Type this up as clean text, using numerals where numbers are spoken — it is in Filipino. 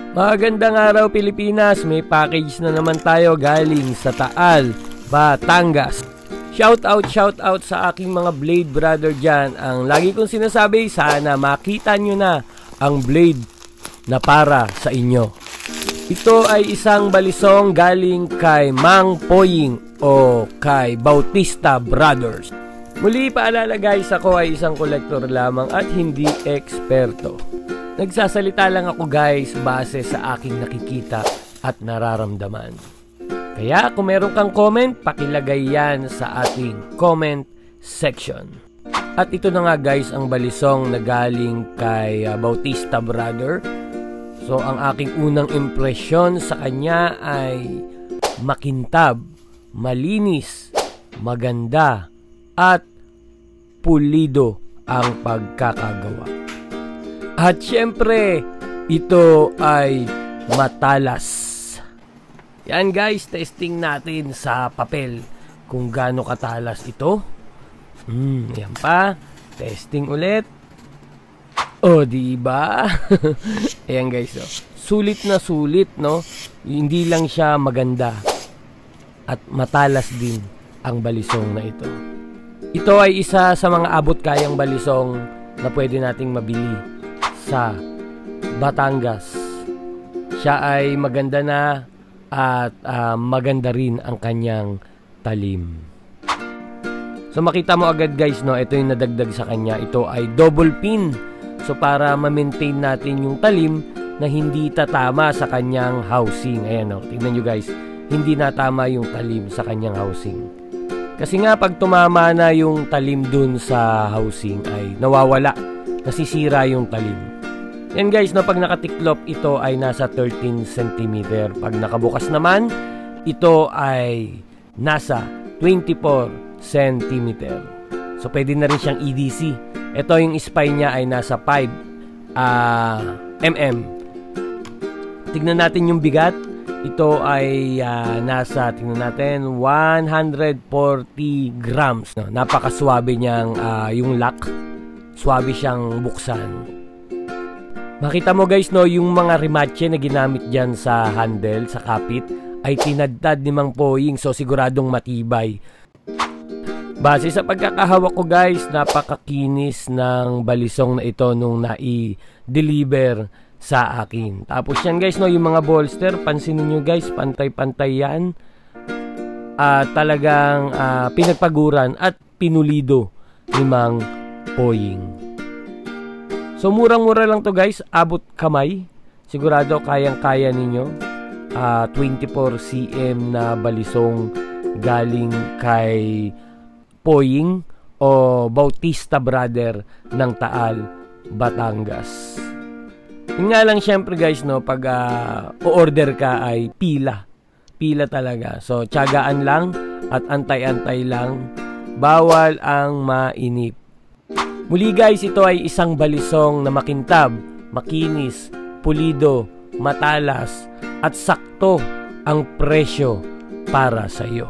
Magandang araw Pilipinas, may package na naman tayo galing sa Taal, Batangas. Shout out sa aking mga blade brother dyan. Ang lagi kong sinasabi, sana makita nyo na ang blade na para sa inyo. Ito ay isang balisong galing kay Mang Poying o kay Bautista Brothers. Muli paalala guys, ako ay isang kolektor lamang at hindi eksperto. Nagsasalita lang ako guys base sa aking nakikita at nararamdaman. Kaya kung meron kang comment, pakilagay yan sa ating comment section. At ito na nga guys ang balisong na galing kay Bautista Brother. So ang aking unang impresyon sa kanya ay makintab, malinis, maganda at pulido ang pagkakagawa. At syempre, ito ay matalas. Yan guys, testing natin sa papel kung gaano katalas ito. Yan pa. Testing ulit. O, diba? Ayan guys, oh. Sulit na sulit, no? Hindi lang siya maganda. At matalas din ang balisong na ito. Ito ay isa sa mga abot kayang balisong na pwede nating mabili sa Batangas. Siya ay maganda na at maganda rin ang kanyang talim. So makita mo agad guys, no, ito yung nadagdag sa kanya. Ito ay double pin. So para ma-maintain natin yung talim na hindi tatama sa kanyang housing. Ayan, no, tingnan nyo guys, hindi natama yung talim sa kanyang housing. Kasi nga pag tumama na yung talim dun sa housing ay nawawala, nasisira yung talim. Yan guys, no, pag nakatiklop, ito ay nasa 13 cm. Pag nakabukas naman, ito ay nasa 24 cm. So, pwede na rin siyang EDC. Ito yung spine niya ay nasa 5 mm. Tignan natin yung bigat. Ito ay nasa, tignan natin, 140 grams. No? Napakaswabe niyang yung lock. Swabe siyang buksan. Makita mo guys, no, yung mga remache na ginamit dyan sa handle, sa kapit, ay tinadtad ni Mang Poying. So, siguradong matibay. Base sa pagkakahawak ko guys, napakakinis ng balisong na ito nung nai-deliver sa akin. Tapos yan guys, no, yung mga bolster, pansinin nyo guys, pantay-pantay yan. Talagang pinagpaguran at pinulido ni Mang Poying. So murang-mura lang to guys, abot kamay. Sigurado kayang-kaya ninyo. 24 cm na balisong galing kay Poying o Bautista Brother ng Taal, Batangas. Yun nga lang syempre guys, no, pag o-order ka ay pila. Pila talaga. So tiyagaan lang at antay-antay lang. Bawal ang mainip. Muli guys, ito ay isang balisong na makintab, makinis, pulido, matalas at sakto ang presyo para sa iyo.